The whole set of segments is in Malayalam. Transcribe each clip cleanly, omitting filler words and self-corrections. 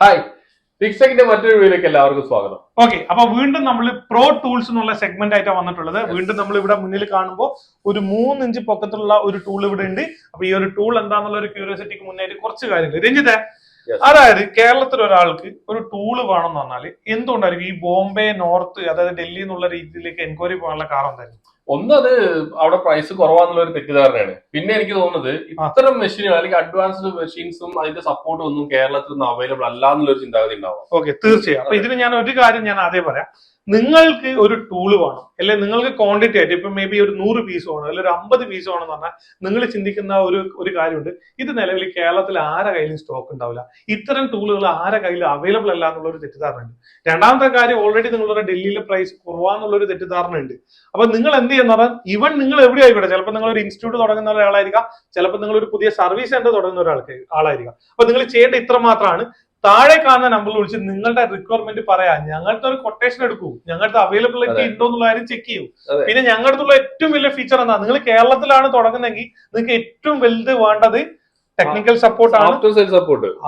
ഹായ്, ഫിക്സെക്കിന്റെ മറ്റൊരു വീഡിയോയിലേക്ക് എല്ലാവർക്കും സ്വാഗതം. ഓക്കെ, അപ്പൊ വീണ്ടും നമ്മൾ പ്രോ ടൂൾസ് എന്നുള്ള സെഗ്മെന്റ് ആയിട്ടാണ് വന്നിട്ടുള്ളത്. വീണ്ടും നമ്മൾ ഇവിടെ മുന്നിൽ കാണുമ്പോൾ ഒരു 3 ഇഞ്ച് പൊക്കത്തുള്ള ഒരു ടൂൾ ഇവിടെ ഉണ്ട്. അപ്പൊ ഈ ഒരു ടൂൾ എന്താന്നുള്ള ഒരു ക്യൂരിയോസിറ്റിക്ക് മുന്നേറ്റ് കുറച്ച് കാര്യങ്ങൾ രഞ്ജിത്തെ, അതായത് കേരളത്തിൽ ഒരാൾക്ക് ഒരു ടൂള് വേണമെന്ന് പറഞ്ഞാൽ എന്തുകൊണ്ടായിരിക്കും ഈ ബോംബെ നോർത്ത് അതായത് ഡൽഹി എന്നുള്ള രീതിയിലേക്ക് എൻക്വയറി പോകാനുള്ള കാരണം എന്തായിരിക്കും? അത് അവിടെ പ്രൈസ് കുറവാന്നുള്ള ഒരു തെറ്റിദ്ധാരണയാണ്. പിന്നെ എനിക്ക് തോന്നുന്നത് ഇത്തരം മെഷീനുകൾ അല്ലെങ്കിൽ അഡ്വാൻസ്ഡ് മെഷീൻസും അതിന്റെ സപ്പോർട്ടും ഒന്നും കേരളത്തിൽ നിന്ന് അവൈലബിൾ അല്ല എന്നുള്ളൊരു ചിന്താഗതി ഉണ്ടാവും. ഓക്കെ, തീർച്ചയായും. അപ്പൊ ഇതിന് ഞാൻ ഒരു കാര്യം ഞാൻ ആദ്യം പറയാം. നിങ്ങൾക്ക് ഒരു ടൂള് വേണം, അല്ലെങ്കിൽ നിങ്ങൾക്ക് ക്വാണ്ടിറ്റി ആയിട്ട് ഇപ്പൊ മേ ബി ഒരു 100 പീസ് വേണം, അല്ലെങ്കിൽ ഒരു 50 പീസ് വേണം എന്ന് പറഞ്ഞാൽ നിങ്ങൾ ചിന്തിക്കുന്ന ഒരു കാര്യമുണ്ട്. ഇത് നിലവിൽ കേരളത്തിൽ ആരെ കയ്യിലും സ്റ്റോക്ക് ഉണ്ടാവില്ല, ഇത്തരം ടൂളുകൾ ആരെ കയ്യിലും അവൈലബിൾ അല്ല എന്നുള്ള ഒരു തെറ്റിദ്ധാരണ ഉണ്ട്. രണ്ടാമത്തെ കാര്യം, ഓൾറെഡി നിങ്ങളുടെ ഡൽഹിയിലെ പ്രൈസ് കുറവാന്നുള്ള ഒരു തെറ്റിദ്ധാരണ ഉണ്ട്. അപ്പൊ നിങ്ങൾ എന്ത് ചെയ്യുന്നത്, ഇവൻ നിങ്ങൾ എവിടെ ആയിക്കോട്ടെ, ചിലപ്പോൾ നിങ്ങൾ ഒരു ഇൻസ്റ്റിറ്റ്യൂട്ട് തുടങ്ങുന്ന ഒരാളായിരിക്കാം, ചിലപ്പോൾ നിങ്ങൾ ഒരു പുതിയ സർവീസ് സെന്റർ തുടങ്ങുന്ന ആളായിരിക്കാം. അപ്പൊ നിങ്ങൾ ചെയ്യേണ്ട ഇത്ര മാത്രമാണ്, താഴെ കാണുന്ന നമ്പറിൽ വിളിച്ച് നിങ്ങളുടെ റിക്വയർമെന്റ് പറയാ, ഞങ്ങളുടെ ഒരു കൊട്ടേഷൻ എടുക്കൂ, ഞങ്ങളുടെ അവൈലബിലിറ്റി ഉണ്ടോ എന്നുള്ള കാര്യം ചെക്ക് ചെയ്യൂ. പിന്നെ ഞങ്ങളുടെ അടുത്തുള്ള ഏറ്റവും വലിയ ഫീച്ചർ എന്താ, നിങ്ങൾ കേരളത്തിലാണ് തുടങ്ങുന്നതെങ്കിൽ നിങ്ങൾക്ക് ഏറ്റവും വലുത് വേണ്ടത് ടെക്നിക്കൽ സപ്പോർട്ടാണ്,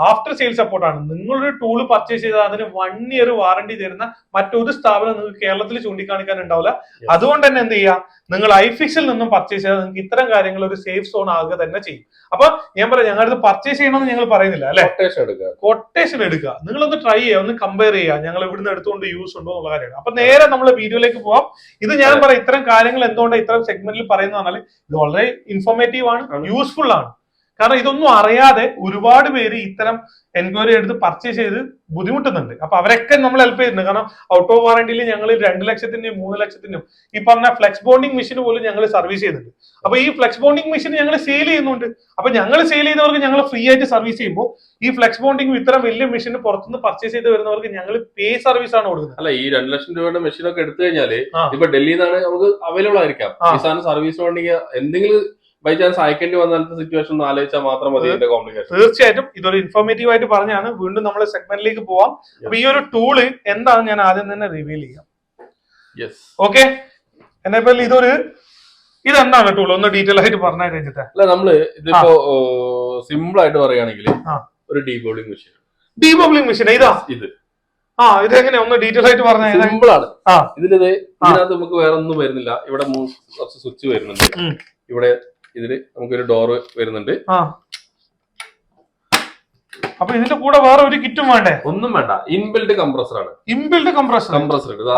ആഫ്റ്റർ സെയിൽ സപ്പോർട്ടാണ്. നിങ്ങളൊരു ടൂള് പർച്ചേസ് ചെയ്താൽ അതിന് 1 ഇയർ വാറണ്ടി തരുന്ന മറ്റൊരു സ്ഥാപനം നിങ്ങൾക്ക് കേരളത്തിൽ ചൂണ്ടിക്കാണിക്കാൻ ഉണ്ടാവില്ല. അതുകൊണ്ട് തന്നെ എന്ത് ചെയ്യുക, നിങ്ങൾ ഐഫിക്സിൽ നിന്നും പർച്ചേസ് ചെയ്താൽ നിങ്ങൾക്ക് ഇത്തരം കാര്യങ്ങൾ ഒരു സേഫ് സോൺ ആകുക തന്നെ ചെയ്യും. അപ്പൊ ഞാൻ പറയാം, ഞങ്ങളത് പർച്ചേസ് ചെയ്യണമെന്ന് ഞങ്ങൾ പറയുന്നില്ല അല്ലെ, കൊട്ടേഷൻ എടുക്കുക, നിങ്ങളൊന്ന് ട്രൈ ചെയ്യുക, ഒന്ന് കമ്പയർ ചെയ്യുക, ഞങ്ങൾ ഇവിടുന്ന് എടുത്തുകൊണ്ട് യൂസ് ഉണ്ടോ എന്നുള്ള കാര്യമാണ്. അപ്പൊ നേരെ നമ്മൾ വീഡിയോയിലേക്ക് പോവാം. ഇത് ഞാൻ പറയാം, ഇത്തരം കാര്യങ്ങൾ എന്തുകൊണ്ട് ഇത്തരം സെഗ്മെന്റിൽ പറയുന്നത് പറഞ്ഞാൽ ഇത് വളരെ ഇൻഫോർമേറ്റീവ് ആണ്, യൂസ്ഫുൾ ആണ്. കാരണം ഇതൊന്നും അറിയാതെ ഒരുപാട് പേര് ഇത്തരം എൻക്വയറി എടുത്ത് പർച്ചേസ് ചെയ്ത് ബുദ്ധിമുട്ടുന്നുണ്ട്. അപ്പൊ അവരൊക്കെ നമ്മൾ ഹെൽപ്പ് ചെയ്യുന്നുണ്ട്. കാരണം ഔട്ട് ഓഫ് വാറണ്ടിയിൽ ഞങ്ങൾ 2 ലക്ഷത്തിന്റെയും 3 ലക്ഷത്തിന്റെയും ഈ പറഞ്ഞ ഫ്ലെക്സ് ബോണ്ടിങ് മെഷീൻ പോലും ഞങ്ങൾ സർവീസ് ചെയ്യുന്നുണ്ട്. അപ്പൊ ഈ ഫ്ലെക്സ് ബോണ്ടിങ് മെഷീൻ ഞങ്ങൾ സെയിൽ ചെയ്യുന്നുണ്ട്. അപ്പൊ ഞങ്ങൾ സെയിൽ ചെയ്തവർക്ക് ഞങ്ങൾ ഫ്രീ ആയിട്ട് സർവീസ് ചെയ്യുമ്പോൾ ഈ ഫ്ലെക്സ് ബോണ്ടിങ് ഇത്തരം വലിയ മെഷീൻ പുറത്തുനിന്ന് പർച്ചേസ് ചെയ്ത് വരുന്നവർക്ക് ഞങ്ങൾ പേ സർവീസ് ആണ് കൊടുക്കുന്നത്. അല്ല, ഈ 2 ലക്ഷം രൂപയുടെ മെഷീൻ ഒക്കെ എടുത്തു കഴിഞ്ഞാല് ഇപ്പൊ ഡൽഹിയിൽ നിന്നാണ് നമുക്ക് അവൈലബിൾ ആയിരിക്കാം. ഈ സാധനം സർവീസ് വേണമെങ്കിൽ എന്തെങ്കിലും ബൈ ചാൻസ് അയക്കേണ്ടി വന്നാലത്തെ സിറ്റുവേഷൻ ആലോചിച്ചാൽ മാത്രം മതി. തീർച്ചയായിട്ടും ഇതൊരു ഇൻഫോർമേറ്റീവ് ആയിട്ട് പറഞ്ഞാണ്. വീണ്ടും നമ്മൾ സെഗ്മെന്റിലേക്ക് പോവാം. അപ്പൊ ഈ ഒരു ടൂള് എന്താണെന്ന് ഞാൻ ആദ്യം തന്നെ റിവീൽ ചെയ്യാം. ഓക്കെ, എന്നെ ഇതെന്താണ് ടൂൾ, ഒന്ന് ഡീറ്റെയിൽ ആയിട്ട് പറഞ്ഞു കഴിഞ്ഞിട്ട്. അല്ല, നമ്മള് ഇതിപ്പോ സിമ്പിൾ ആയിട്ട് പറയുകയാണെങ്കിൽ ഒരു ഡീബോളിംഗ് മെഷീൻ. ഡീബോളിംഗ് മെഷീൻ ഇതാ, ഇത് ഇതെങ്ങനെ ഒന്ന് ഡീറ്റെയിൽ ആയിട്ട് പറഞ്ഞാൽ സിമ്പിൾ ആണ്. ഇതിനകത്ത് നമുക്ക് വേറെ ഒന്നും വരുന്നില്ല. ഇവിടെ കുറച്ച് സ്വിച്ച് വരുന്നുണ്ട്, ഇവിടെ ഇതില് നമുക്കൊരു ഡോറ് വരുന്നുണ്ട്. അപ്പൊ ഇതിന്റെ കൂടെ വേറെ ഒരു കിറ്റും വേണ്ടേ? ഒന്നും വേണ്ട, ഇൻബിൽഡ് കംപ്രസർ ആണ്. ഇൻബിൽഡ് കംപ്രസർ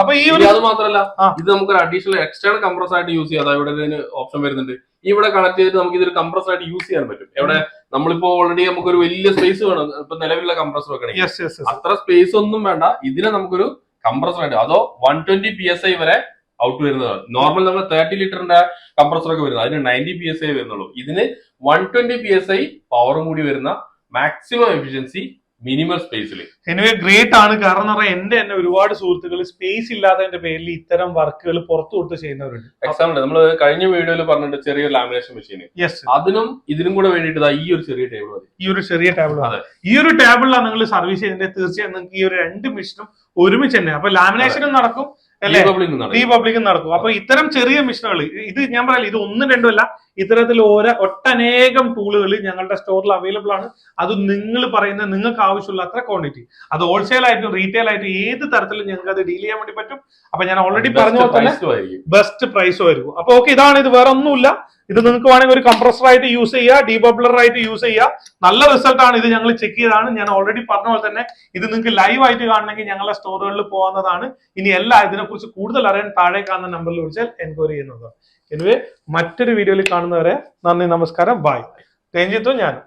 അപ്പൊ അത് മാത്രമല്ല, ഇത് നമുക്ക് ഒരു അഡീഷണൽ എക്സ്റ്റേണൽ കംപ്രസർ ആയിട്ട് യൂസ് ചെയ്യാം. ഇവിടെ ഇതിന് ഓപ്ഷൻ വരുന്നുണ്ട്. ഇവിടെ കണക്ട് ചെയ്തിട്ട് നമുക്ക് ഇതൊരു കംപ്രസർ ആയിട്ട് യൂസ് ചെയ്യാൻ പറ്റും. എവിടെ നമ്മളിപ്പോ ഓൾറെഡി നമുക്കൊരു വലിയ സ്പേസ് വേണം, ഇപ്പൊ നിലവിലുള്ള കംപ്രസർ വെക്കണമെങ്കിൽ അത്ര സ്പേസ് ഒന്നും വേണ്ട. ഇതിനെ നമുക്കൊരു കംപ്രസർ ആയിട്ട്, അതോ 120 PSI വരെ ഔട്ട് വരുന്നതാണ്. നോർമൽ നമ്മൾ 30 ലിറ്ററിന്റെ കംപ്രസർ ഒക്കെ വരുന്നത് അതിന് 90 PSI വരുന്നുള്ളൂ. ഇതിന് 120 PSI പവറും കൂടി വരുന്ന മാക്സിമം എഫിഷ്യൻസി മിനിമം സ്പേസിൽ. എനിവേ ഗ്രേറ്റ് ആണ്. കാരണം എന്ന് പറഞ്ഞാൽ എന്റെ തന്നെ ഒരുപാട് സുഹൃത്തുക്കൾ സ്പേസ് ഇല്ലാത്തതിന്റെ പേരിൽ ഇത്തരം വർക്കുകൾ പുറത്തു കൊടുത്ത് ചെയ്യുന്നവരുണ്ട്. എക്സാമ്പിൾ നമ്മൾ കഴിഞ്ഞ വീഡിയോയിൽ പറഞ്ഞിട്ട് ചെറിയ ലാമിനേഷൻ മെഷീൻ, അതിനും ഇതിനും കൂടെ വേണ്ടിയിട്ട് ഈ ഒരു ചെറിയ ടേബിൾ മതി. ഈ ഒരു ചെറിയ ടേബിൾ, ഈ ഒരു ടേബിളിലാണ് നിങ്ങൾ സർവീസ് ചെയ്യുന്നത്. തീർച്ചയായും നിങ്ങൾക്ക് ഈ ഒരു 2 മെഷീനും ഒരുമിച്ച് തന്നെ, അപ്പൊ ലാമിനേഷനും നടക്കും, ഡീബബ്ലിംഗും നടക്കും. അപ്പൊ ഇത്തരം ചെറിയ മെഷീനുകൾ, ഇത് ഞാൻ പറയാം, ഇത് 1, 2 അല്ല, ഇത്തരത്തിൽ ഒട്ടനേകം ടൂളുകൾ ഞങ്ങളുടെ സ്റ്റോറിൽ അവൈലബിൾ ആണ്. അത് നിങ്ങൾ പറയുന്ന നിങ്ങൾക്ക് ആവശ്യമുള്ള അത്ര ക്വാണ്ടിറ്റി, അത് ഹോൾസെയിൽ ആയിട്ടും റീറ്റെയിൽ ആയിട്ടും ഏത് തരത്തിലും ഞങ്ങൾക്ക് അത് ഡീൽ ചെയ്യാൻ വേണ്ടി പറ്റും. അപ്പൊ ഞാൻ ഓൾറെഡി പറഞ്ഞ പോലെ തന്നെ ബെസ്റ്റ് പ്രൈസും ആയിരിക്കും. അപ്പൊ ഓക്കെ, ഇതാണ്. ഇത് വേറെ ഒന്നുമില്ല. ഇത് നിങ്ങൾക്ക് വേണമെങ്കിൽ ഒരു കംപ്രസർ ആയിട്ട് യൂസ് ചെയ്യുക, ഡീബബ്ലർ ആയിട്ട് യൂസ് ചെയ്യുക. നല്ല റിസൾട്ട് ആണ്. ഇത് ഞങ്ങൾ ചെക്ക് ചെയ്തതാണ്. ഞാൻ ഓൾറെഡി പറഞ്ഞ പോലെ തന്നെ ഇത് നിങ്ങൾക്ക് ലൈവ് ആയിട്ട് കാണണമെങ്കിൽ ഞങ്ങളുടെ സ്റ്റോറുകളിൽ പോകുന്നതാണ്. ഇനി ഇതിനെക്കുറിച്ച് കൂടുതൽ അറിയാൻ താഴെ കാണുന്ന നമ്പറിൽ വിളിച്ചാൽ എൻക്വയറി ചെയ്യുന്നതാണ്. എനിവേ, മറ്റൊരു വീഡിയോയിൽ കാണുന്നവരെ നന്ദി, നമസ്കാരം, ബൈ. രഞ്ജിത്തും ഞാനും.